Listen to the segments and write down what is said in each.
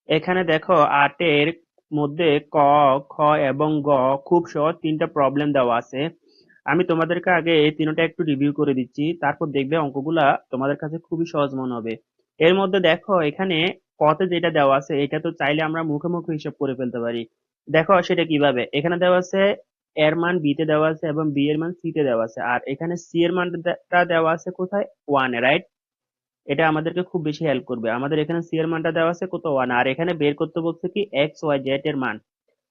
এখানে দেখো আটের মধ্যে ক, খ এবং গ খুব সহজ তিনটা প্রবলেম দেওয়া আছে। আমি তোমাদেরকে আগে এই তিনটা একটু রিভিউ করে দিচ্ছি, তারপর দেখবে অঙ্কগুলা তোমাদের কাছে খুবই সহজ মনে হবে। এর মধ্যে দেখো এখানে কতে যেটা দেওয়া আছে এটা তো চাইলে আমরা মুখে মুখে হিসাব করে ফেলতে পারি। দেখো সেটা কিভাবে, এখানে দেওয়া আছে এর মান বি তে দেওয়া আছে এবং বি এর মান সি তে দেওয়া আছে, আর এখানে সি এর মানটা দেওয়া আছে কোথায়, ওয়ান, রাইট? এটা আমাদেরকে খুব বেশি হেল্প করবে। আমাদের এখানে সি এর মানটা দেওয়া আছে কত, ওয়ান, আর এখানে বের করতে বলছে কি এক্স ওয়াই জেড এর মান।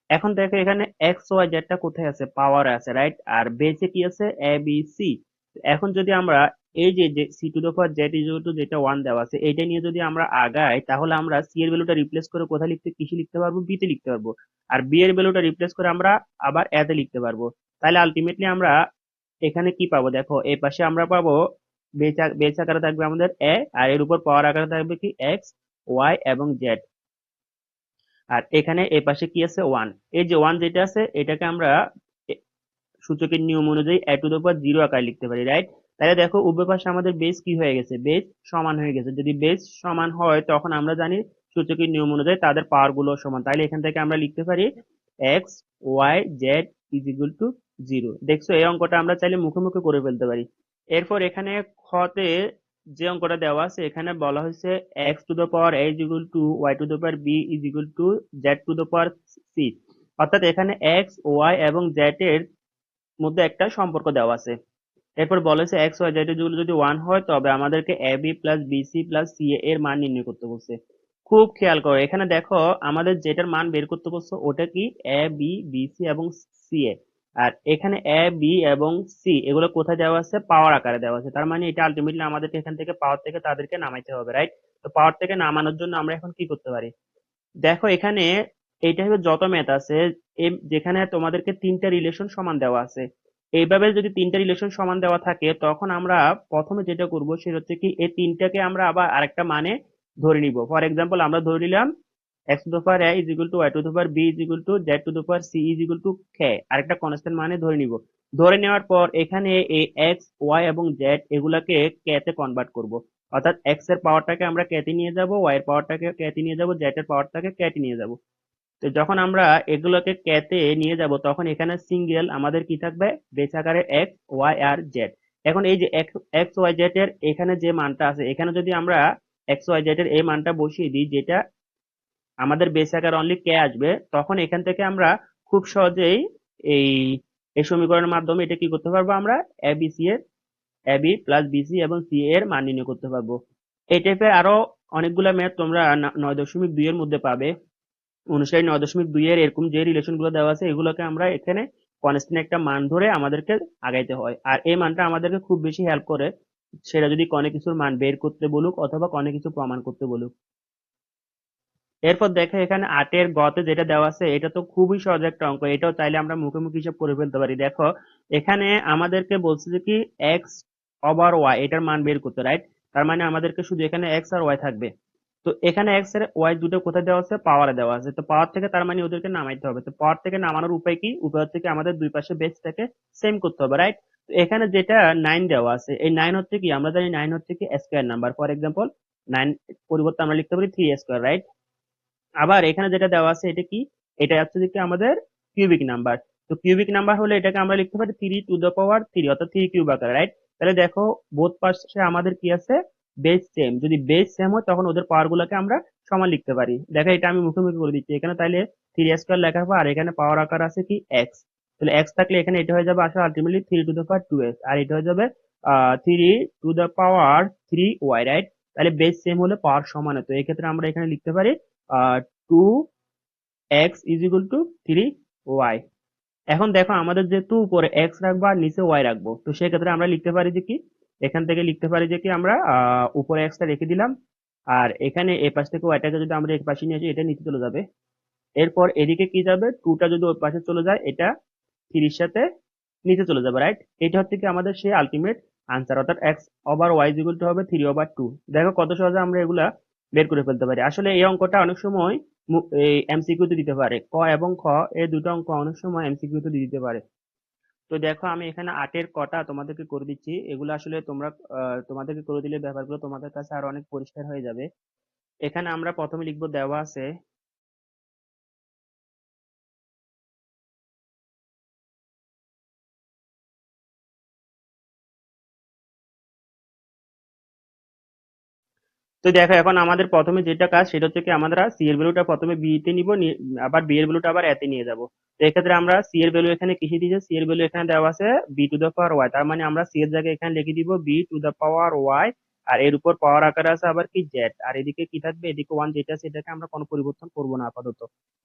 এখন দেখো এখানে এক্স ওয়াই জেড টা কোথায় আছে, পাওয়ার আছে, রাইট? আর বেসে কি আছে, এ বি সি। এখন যদি আমরা এই যে c to the power z equal to যেটা ওয়ান দেওয়া আছে এইটা নিয়ে যদি আমরা আগাই, তাহলে আমরা সি এর ভ্যালুটা রিপ্লেস করে কোথায় লিখতে, কিসে লিখতে পারবো, বি তে লিখতে পারবো। আর বি এর ভ্যালুটা রিপ্লেস করে আমরা আবার এ তে লিখতে পারবো। তাহলে আলটিমেটলি আমরা এখানে কি পাবো, দেখো এই পাশে আমরা পাবো বেস আকারে থাকবে আমাদের এ, আর এর উপর পাওয়ার আকারে থাকবে কি এক্স ওয়াই এবং জেড। আর এখানে এই পাশে কি আছে, ওয়ান। এই যে ওয়ান যেটা আছে এটাকে আমরা এ- সূচকের নিয়ম অনুযায়ী A to the power zero আকারে লিখতে পারি, রাইট? তাহলে দেখো উভয় পাশে আমাদের বেস কি হয়ে গেছে, বেস সমান হয়ে গেছে। যদি বেস সমান হয় তখন আমরা জানি সূচকের নিয়ম অনুযায়ী তাদের পাওয়ার গুলো সমান। তাহলে এখান থেকে আমরা লিখতে পারি x y z is equal to zero. দেখছো এই অঙ্কটা আমরা চাইলে মুখে মুখে করে ফেলতে পারি। এরপর এখানে খতে যে অঙ্কটা দেওয়া আছে এখানে বলা হয়েছে x to the power A is equal to Y to the power B is equal to Z to the power c. অর্থাৎ এখানে এক্স ওয়াই এবং জেড এর মধ্যে একটা সম্পর্ক দেওয়া আছে। এরপর বলেছে এক্স ওয়াই জেড এর যদি ওয়ান হয় তবে আমাদেরকে A B plus BC plus C এর মান নির্ণয় করতে বলছে। খুব খেয়াল করো এখানে দেখো আমাদের যেটার মান বের করতে বলছে ওটা কি, এ বি বিসি এবং সি এ। আর এখানে এ বি এবং সি এগুলো কোথায় দেওয়া আছে, পাওয়ার আকারে দেওয়া আছে। তার মানে এটা আলটিমেটলি আমাদেরকে এখান থেকে পাওয়ার থেকে তাদেরকে নামাইতে হবে, রাইট? তো পাওয়ার থেকে নামানোর জন্য আমরা এখন কি করতে পারি, দেখো এখানে এইটা হলো যত ম্যাথ আছে যেখানে তোমাদেরকে তিনটা রিলেশন সমান দেওয়া আছে, এইভাবে যদি তিনটা রিলেশন সমান দেওয়া থাকে তখন আমরা প্রথমে যেটা করব সেটা হচ্ছে কি এই তিনটাকে আমরা আবার আরেকটা মানে ধরে নিব। ফর এক্সাম্পল আমরা ধরে নিলাম X to the power A is equal to Y to the power B is equal to Z to the power C is equal to K, আরেকটা কনস্ট্যান্ট মানে ধরে নিব। ধরে নেওয়ার পর এখানে এই এক্স ওয়াই এবং জেড এগুলাকে কে তে কনভার্ট করব। অর্থাৎ এক্স এর পাওয়ারটাকে আমরা কে তে নিয়ে যাব, ওয়াই এর পাওয়ারটাকে কে তে নিয়ে যাব, জেড এর পাওয়ারটাকে কে তে নিয়ে যাব। তো যখন আমরা এগুলোকে কে তে নিয়ে যাব তখন এখানে সিঙ্গেল আমাদের কি থাকবে, বেস আকারে এক্স ওয়াই আর জেড। এখন এই যে এক্স ওয়াই জেড এর এখানে যে মানটা আছে এখানে যদি আমরা এক্স ওয়াই জেড এর এই মানটা বসিয়ে দিই যেটা আমাদের বেস আকার অনলি কে আসবে, তখন এখান থেকে আমরা খুব সহজেই এই এই সমীকরণের মাধ্যমে এটা কি করতে পারবো, আমরা এবিসি এর এ বি প্লাস বিসি এবং সি এর মান নির্ণয় করতে পারবো। এই টাইপের আরো অনেকগুলা ম্যাথ তোমরা 9.2 এর মধ্যে পাবে। অনুসারী 9.2 এর এরকম যে রিলেশন গুলো দেওয়া আছে এগুলোকে আমরা এখানে কনস্ট্যান্ট একটা মান ধরে আমাদেরকে আগাইতে হয়, আর এই মানটা আমাদেরকে খুব বেশি হেল্প করে সেটা যদি কোনো কিছুর মান বের করতে বলুক অথবা কোনো কিছু প্রমাণ করতে বলুক। এরপর দেখো এখানে আটের গতে যেটা দেওয়া আছে এটা তো খুবই সহজ একটা অঙ্ক, এটাও চাইলে আমরা মুখে মুখে হিসাব করে ফেলতে পারি। দেখো এখানে আমাদেরকে বলছে যে কি এক্স ওভার ওয়াই এটার মান বের করতে, রাইট? তার মানে আমাদেরকে শুধু এখানে এক্স আর ওয়াই থাকবে। তো এখানে এক্স আর ওয়াই দুটো কোথায় দেওয়া আছে, পাওয়ারে দেওয়া আছে। তো পাওয়ার থেকে তার মানে ওদেরকে নামাইতে হবে। তো পাওয়ার থেকে নামানোর উপায় কি, উপায় হচ্ছে কি আমাদের দুই পাশে বেসটাকে সেম করতে হবে, রাইট? তো এখানে যেটা নাইন দেওয়া আছে এই নাইন হচ্ছে কি, আমরা জানি নাইন হচ্ছে কি square number. For example nine পরিবর্তে আমরা লিখতে পারি থ্রি স্কোয়ার, রাইট? আবার এখানে যেটা দেওয়া আছে এটা কি, এটা হচ্ছে যে কি আমাদের কিউবিক নাম্বার। তো কিউবিক নাম্বার হলে এটাকে আমরা লিখতে পারি three to the power three, অর্থাৎ থ্রি কিউব আকারে, রাইট? তাহলে দেখো বোথ পাশে আমাদের কি আছে, বেস সেম। যদি বেস সেম হয় তখন ওদের পাওয়ার গুলোকে আমরা সমান লিখতে পারি। দেখো এটা আমি মুখে মুখে করে দিচ্ছি এখানে, তাহলে থ্রি স্কোয়ার লেখা হবে আর এখানে পাওয়ার আকার আছে কি এক্স। তাহলে এক্স থাকলে এখানে এটা হয়ে যাবে আসলে ultimately three to the power two X, আর এটা হয়ে যাবে three to the power three Y, right? তাহলে বেস সেম হলে পাওয়ার সমান হয়। তো এই ক্ষেত্রে আমরা এখানে লিখতে পারি two x is equal to three y. এখন দেখো আমাদের যেহেতু উপরে এক্স রাখবো আর নিচে ওয়াই রাখবো, তো সেক্ষেত্রে আমরা লিখতে পারি যে কি, এখান থেকে লিখতে পারি যে কি আমরা উপরে এক্সটা রেখে দিলাম, আর এখানে এ পাশ থেকে ওয়াইটাকে যদি আমরা এক পাশে নিয়ে আসি এটা নিচে চলে যাবে। এরপর এদিকে কি যাবে, টুটা যদি ওই পাশে চলে যায় এটা থ্রির সাথে নিচে চলে যাবে, রাইট? এটা হচ্ছে কি আমাদের সেই আলটিমেট আনসার, অর্থাৎ x over y equal to হবে থ্রি ওভার টু। দেখো কত সহজে আমরা এগুলা বের করে ফেলতে পারি। আসলে এই অঙ্কটা অনেক সময় এই এমসিকিউ তে দিতে পারে, ক এবং খ এই দুটো অঙ্ক অনেক সময় এমসিকিউ তে দিতে পারে। তো দেখো আমি এখানে আটের কটা তোমাদেরকে করে দিচ্ছি, এগুলো আসলে তোমরা তোমাদেরকে করে দিলে ব্যাপারগুলো তোমাদের কাছে আরো অনেক পরিষ্কার হয়ে যাবে। এখানে আমরা প্রথমে লিখব দেওয়া আছে তো দেখো এখন আমাদের প্রথমে যেটা কাজ সেটা হচ্ছে কি আমরা সি এর ভ্যালুটা প্রথমে বি তে নিব, আবার বি এর ভ্যালুটা আবার এ তে নিয়ে যাব। তো এক্ষেত্রে আমরা সি এর ভ্যালু এখানে কিসে দিয়েছে, সি এর ভ্যালু এখানে দেওয়া আছে B to the power Y, তার মানে আমরা সি এর জায়গায় এখানে লিখে দিব B to the power Y, আর এর উপর পাওয়ার আকারে আছে আবার কি জেড, আর এদিকে কি থাকবে, এদিকে ওয়ান যেটা আছে এটাকে আমরা কোনো পরিবর্তন করবো না আপাতত।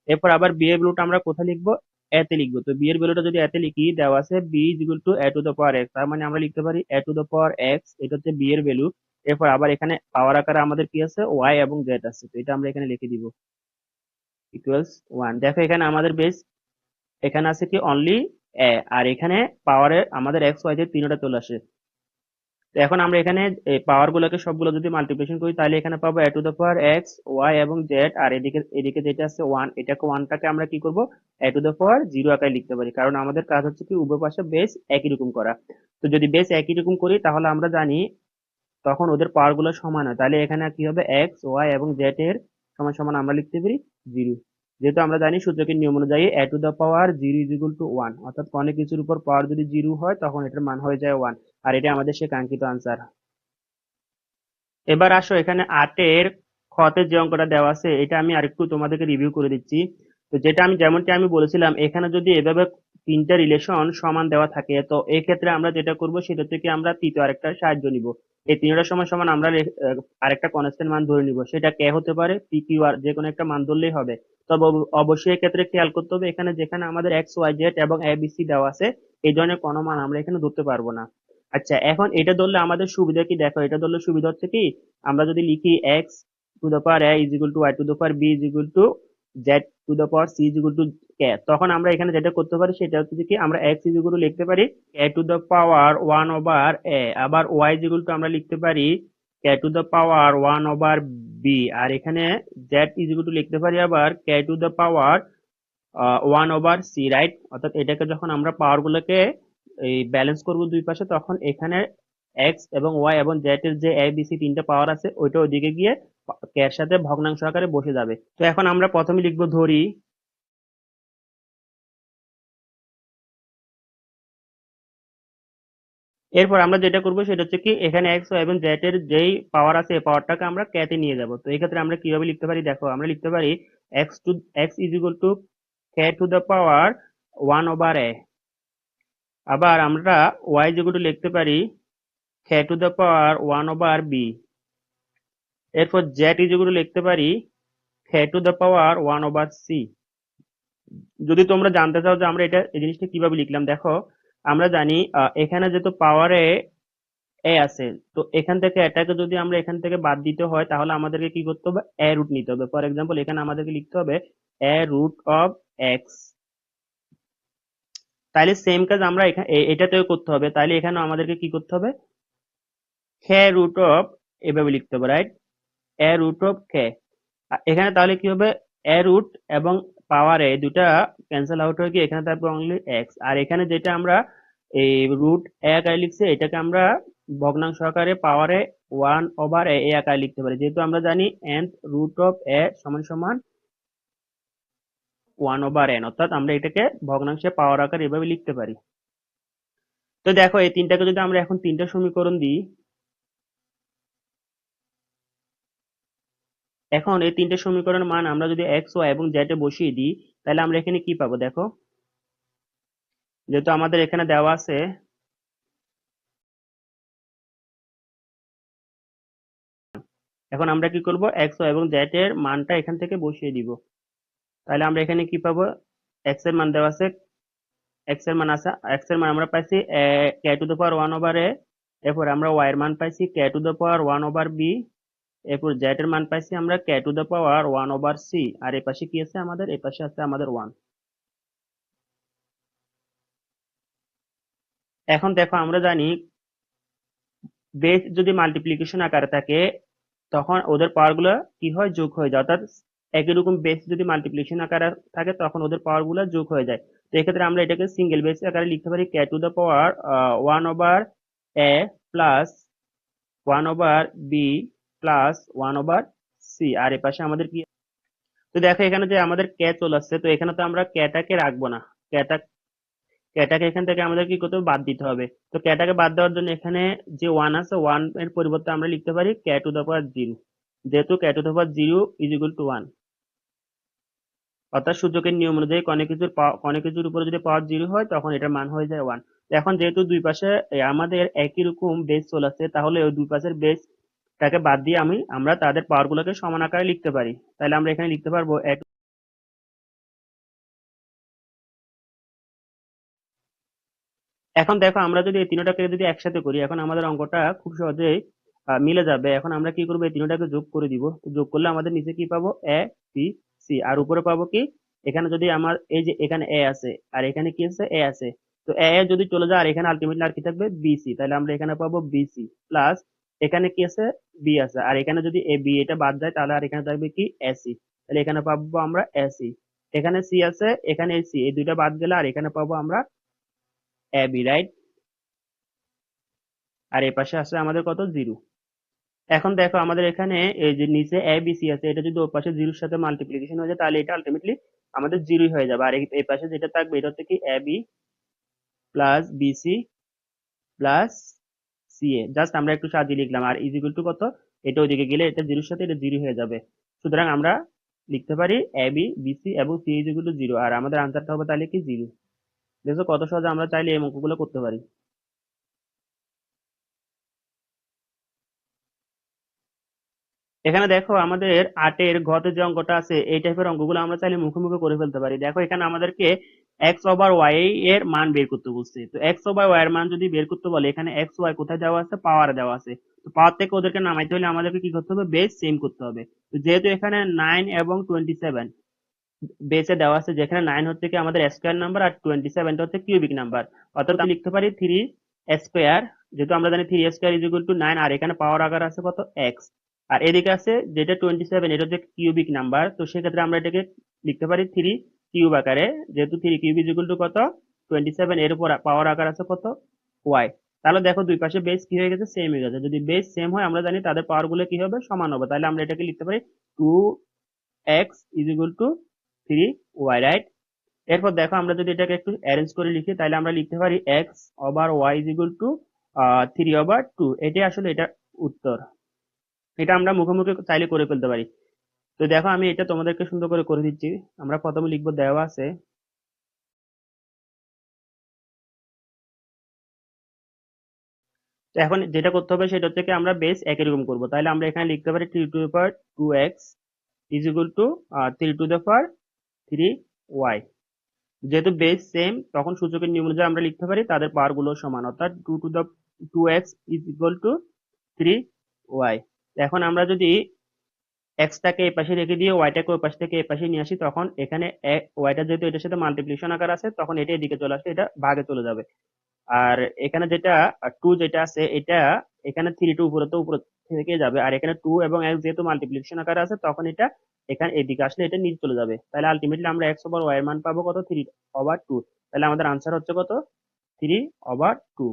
এরপর আবার বি এর ভ্যালুটা আমরা কোথায় লিখবো, এ তে লিখবো। তো বি এর ভ্যালুটা যদি এ তে লিখি, দেওয়া আছে b is equal to a to the power x, তার মানে আমরা লিখতে পারি a to the power x, এটা হচ্ছে বি এর ভ্যালু। এরপর আবার এখানে পাওয়ার আকারে আমাদের কি আছে, ওয়াই এবং জেড আছে, তো এটা আমরা এখানে লিখে দিব ইকুয়ালস ওয়ান। দেখো এখানে আমাদের বেস এখানে আছে কি অনলি এ, আর এখানে পাওয়ারে আমাদের এক্স ওয়াই জেড তিনটা চলে আসে। তো এখন আমরা এখানে পাওয়ার গুলোকে সবগুলো যদি মাল্টিপ্লিকেশন করি তাহলে এখানে পাবো A to the power X Y এবং জেড, আর এদিকে এদিকে যেটা আছে ওয়ান, এটাকে ওয়ানটাকে আমরা কি করব, এ টু দ্য পাওয়ার জিরো আকারে লিখতে পারি, কারণ আমাদের কাজ হচ্ছে কি উভয় পাশে বেস একই রকম করা। তো যদি বেস একই রকম করি তাহলে আমরা জানি তখন ওদের পাওয়ার গুলো সমান হয়, তাহলে এখানে কি হবে, এক্স ওয়াই এবং জেড এর সমান সমান আমরা লিখতে পারি জিরো। যেহেতু আমরা জানি সূচকের নিয়ম অনুযায়ী A to the power zero is equal to one, অর্থাৎ কোনো কিছুর উপর পাওয়ার যদি জিরো হয় তখন এটার মান হয়ে যায় ওয়ান, আর এটা আমাদের সে কাঙ্ক্ষিত আনসার। এবার আসো এখানে আটের খতে যে অঙ্কটা দেওয়া আছে এটা আমি আরেকটু তোমাদেরকে রিভিউ করে দিচ্ছি। তো যেটা আমি যেমনটি আমি বলেছিলাম, এখানে যদি এভাবে তিনটা রিলেশন সমান দেওয়া থাকে, তো এই ক্ষেত্রে আমরা যেটা করব সেটা থেকে আমরা তৃতীয় আরেকটা সাহায্য নিব। এই তিনটা সমান সমান আমরা আরেকটা কনস্ট্যান্ট মান ধরে নিব, সেটা কে হতে পারে, পি কিউ আর, যে কোনো একটা মান ধরলেই হবে। তবে অবশ্যই এক্ষেত্রে খেয়াল করতে হবে এখানে যেখানে আমাদের এক্স ওয়াই জেড এবং এ বি সি দেওয়া আছে এই ধরনের কোনো মান আমরা এখানে ধরতে পারবো না। আচ্ছা এখন এটা ধরলে আমাদের সুবিধা কি, দেখো এটা ধরলে সুবিধা হচ্ছে কি, আমরা যদি লিখি X to the power A is equal to Y to the power B is equal to Z to the power C is equal to K, তখন আমরা এখানে যেটা করতে পারি সেটা হচ্ছে কি আমরা এক্স ইজ ইকুয়াল টু লিখতে পারি K to the power one over A, আবার ওয়াই ইজ ইকুয়াল টু আমরা লিখতে পারি K to the power one over B, আর এখানে জেড ইজ ইকুয়াল টু লিখতে পারি আবার K to the power one over C, right. অর্থাৎ এটাকে যখন আমরা পাওয়ার গুলোকে এই ব্যালেন্স করবো দুই পাশে, তখন এখানে এক্স এবং ওয়াই এবং জেড এর যে এ বি সি তিনটা পাওয়ার আছে ওইটা ওইদিকে গিয়ে কে এর সাথে ভগ্নাংশ আকারে বসে যাবে। তো এখন আমরা প্রথমে লিখবো ধরি, এরপর আমরা যেটা করবো সেটা হচ্ছে কি এখানে এক্স ওয়াই এবং জেড এর যেই পাওয়ার আছে এই পাওয়ারটাকে আমরা কে তে নিয়ে যাব। তো এই ক্ষেত্রে আমরা কিভাবে লিখতে পারি, দেখো আমরা লিখতে পারি X to x is equal to K to the power one over A, আবার আমরা ওয়াই ইজ ইকুয়াল টু লিখতে পারি K to the power one over B, এরপর জেড ইজ ইকুয়াল টু লিখতে পারি K to the power one over C. যদি তোমরা জানতে চাও যে আমরা এটা এই জিনিসটা কিভাবে লিখলাম, দেখো আমরা জানি এখানে যেহেতু পাওয়ারে এ আছে, তো এখান থেকে এটাকে যদি আমরা এখান থেকে বাদ দিতে হয় তাহলে আমাদেরকে কি করতে হবে, এ রুট নিতে হবে। ফর এক্সাম্পল এখানে আমাদেরকে লিখতে হবে এ রুট অফ এক্স, তাইলে সেম কাজ আমরা এখানে এটাতেও করতে হবে, তাইলে এখানে আমাদেরকে কি করতে হবে, কে রুট অফ, এভাবে লিখতে হবে, রাইট, এ রুট অফ কে। এখানে তাহলে কি হবে, এ রুট এবং পাওয়ার এ দুটা ক্যান্সেল আউট হয়ে গিয়ে এখানে থাকবে অনলি এক্স, আর এখানে যেটা আমরা এই রুট এ আকারে লিখছি এটাকে আমরা ভগ্নাংশ আকারে পাওয়ারে ওয়ান ওভার এ আকারে লিখতে পারি, যেহেতু আমরা জানি এন রুট অফ এ সমান সমান ওয়ান ওভার এন, অর্থাৎ আমরা এটাকে ভগ্নাংশে পাওয়ার আকারে এভাবে লিখতে পারি। তো দেখো এই তিনটাকে যদি আমরা এখন তিনটা সমীকরণ দিই, এখন এই তিনটে সমীকরণের মান আমরা যদি এক্স ওয়াই এবং জেড এ বসিয়ে দিই তাহলে আমরা এখানে কি পাবো, দেখো যেহেতু আমাদের এখানে দেওয়া আছে এখন আমরা কি করব, এক্স ওয়াই এবং জেড এর মানটা এখান থেকে বসিয়ে দিব, তাহলে আমরা এখানে কি পাবো, এক্স এর মান দেওয়া আছে, এক্স এর মান আছে, এক্স এর মান আমরা পাইছি K to the power one over A, এরপর আমরা ওয়াই এর মান পাইছি K to the power one over B, এরপর জেড এর মান পাইছি আমরা K to the power one over C, আর এই পাশে কি আছে আমাদের, এই পাশে আছে আমাদের ওয়ান। এখন দেখো আমরা জানি বেস যদি মাল্টিপ্লিকেশন আকারে থাকে তখন ওদের পাওয়ার গুলো কি হয়, যোগ হয়ে যায়, অর্থাৎ একই রকম বেস যদি মাল্টিপ্লিকেশন আকারে থাকে তখন ওদের পাওয়ার গুলো যোগ হয়ে যায়। তো এক্ষেত্রে আমরা এটাকে সিঙ্গেল বেস আকারে লিখতে পারি K to the power one over A plus one over B plus one over C, আর এ পাশে আমাদের কি, তো দেখো এখানে যে আমাদের কে চলে আসছে, তো এখানে তো আমরা ক্যাটাকে রাখবো না। ক্যাটা ক্যাটাকে এখান থেকে আমাদের কি করতে হবে, বাদ দিতে হবে। তো ক্যাটাকে বাদ দেওয়ার জন্য এখানে যে ওয়ান আছে, ওয়ান এর পরিবর্তে আমরা লিখতে পারি K to the power zero, যেহেতু K to the power zero is equal to one. অর্থাৎ সূচকের নিয়ম অনুযায়ী কোনো কিছুর উপরে যদি পাওয়ার জিরো হয় তখন এটার মান হয়ে যায় ওয়ান। এখন যেহেতু দুই পাশে আমাদের একই রকম বেস চলে আসছে, তাহলে ওই দুই পাশের বেসটাকে বাদ দিয়ে আমরা তাদের পাওয়ার গুলোকে সমান আকারে লিখতে পারি। তাহলে আমরা এখানে লিখতে পারবো এখন দেখো আমরা যদি এই তিনটাকে যদি একসাথে করি, এখন আমাদের অঙ্কটা খুব সহজেই মিলে যাবে। এখন আমরা কি করবো, এই তিনটাকে যোগ করে দিব। তো যোগ করলে আমাদের নিচে কি পাবো, এ বি সি, আর উপরে পাবো কি, এখানে যদি আমার এই যে এখানে এ আছে আর এখানে কি আছে, এ আছে, তো এ যদি চলে যায় আর এখানে আলটিমেটলি আর কি থাকবে, বিসি, তাহলে আমরা এখানে পাবো বিসি প্লাস এখানে কি আছে, বি আছে, আর এখানে যদি এ বি এটা বাদ যায় তাহলে আর এখানে থাকবে কি, এসি, তাহলে এখানে পাবো আমরা এসি। এখানে সি আছে, এখানে সি, এই দুইটা বাদ গেলে আর এখানে পাবো আমরা এ বি, রাইট। আর এই পাশে আছে আমাদের কত, জিরো। এখন দেখো আমাদের এখানে এই যে নিচে এ বি সি আছে, এটা যদি ওর পাশে জিরোর সাথে মাল্টিপ্লিকেশন হয়ে যায় তাহলে এটা আলটিমেটলি আমাদের জিরোই হয়ে যাবে। আর এই পাশে যেটা থাকবে এটা হচ্ছে কি, A B plus BC plus C A, just আমরা একটু সাজিয়ে লিখলাম, আর ইজ ইকুয়াল টু কত, এটা ওইদিকে গেলে এটা জিরোর সাথে এটা জিরো হয়ে যাবে। সুতরাং আমরা লিখতে পারি এ বি বিসি এবং C is equal to zero, আর আমাদের আনসারটা হবে তাহলে কি, জিরো। দেখো কত সহজে আমরা চাইলে এই অঙ্কগুলো করতে পারি। এখানে দেখো আমাদের আটের ঘতে যে অঙ্কটা আছে, এই টাইপের অঙ্কগুলো আমরা চাইলে মুখে মুখে করে ফেলতে পারি। দেখো এখানে আমাদেরকে এক্স ওভার ওয়াই এর মান বের করতে বলছে। তো এক্স ওভার ওয়াই এর মান যদি বের করতে বলে, এখানে এক্স ওয়াই কোথায় দেওয়া আছে, পাওয়ারে দেওয়া আছে। তো পাওয়ার থেকে ওদেরকে নামাইতে হলে আমাদেরকে কি করতে হবে, বেস সেম করতে হবে। তো যেহেতু এখানে 9 এবং 27 বেসে দেওয়া আছে, যেখানে 9 হচ্ছে কি আমাদের স্কোয়ার নাম্বার আর 27টা হচ্ছে কিউবিক নাম্বার, অর্থাৎ আমি লিখতে পারি 3 স্কোয়ার, যেহেতু আমরা জানি 3 স্কোয়ার ইজ ইকুয়াল টু 9, আর এখানে পাওয়ার আকার আছে কত, এক্স। আর এদিকে আছে যেটা 27, এটা হচ্ছে কিউবিক নাম্বার, তো সেক্ষেত্রে আমরা এটাকে লিখতে পারি 3 কিউব আকারে, যেহেতু 3 কিউব ইজ ইকুয়াল টু কত, 27, এর উপর পাওয়ার আকার আছে কত, ওয়াই। তাহলে দেখো দুই পাশে বেস কি হয়ে গেছে, সেম হয়ে গেছে। যদি বেস সেম হয় আমরা জানি তাদের পাওয়ার গুলো কি হবে, সমান হবে। তাহলে আমরা এটাকে লিখতে পারি 2x is equal two 3y, right. এরপর দেখো আমরা যদি এটাকে একটু অ্যারেঞ্জ করে লিখি, তাহলে আমরা লিখতে পারি x over y is equal to 3/2। এটাই আসলে এটা উত্তর। এটা আমরা মুখে মুখে চাইলে করে ফেলতে পারি। তো দেখো আমি এটা তোমাদেরকে সুন্দর করে করে দিচ্ছি। আমরা প্রথমে লিখবো, দেওয়া আছে, তো এখন যেটা করতে হবে সেটা হচ্ছে কি, আমরা বেস একই রকম করবো। তাহলে আমরা এখানে লিখতে পারি 3 to the power 2x is equal two 3 to the power 3y। যেহেতু বেস সেম, তখন সূচকের নিয়ম অনুযায়ী আমরা লিখতে পারি তাদের পাওয়ার গুলো সমান, অর্থাৎ 2x is equal two 3y। এখন আমরা যদি এক্সটাকে এই পাশে রেখে দিয়ে ওয়াইটাকে ওই পাশ থেকে এই পাশে নিয়ে আসি, তখন এখানে ওয়াইটা যেহেতু এটার সাথে মাল্টিপ্লিকেশন আকার আছে, তখন এটা এদিকে চলে আসে, এটা ভাগে চলে যাবে। আর এখানে যেটা টু যেটা আছে, এটা এখানে থ্রি টু উপরে তো উপরে থেকে যাবে, আর এখানে টু এবং এক্স যেহেতু মাল্টিপ্লিকেশন আকারে আছে, তখন এটা এখানে এদিকে আসলে এটা নিচে চলে যাবে। তাহলে আলটিমেটলি আমরা এক্স ওভার ওয়াই এর মান পাবো কত, 3/2। তাহলে আমাদের আনসার হচ্ছে কত, 3/2।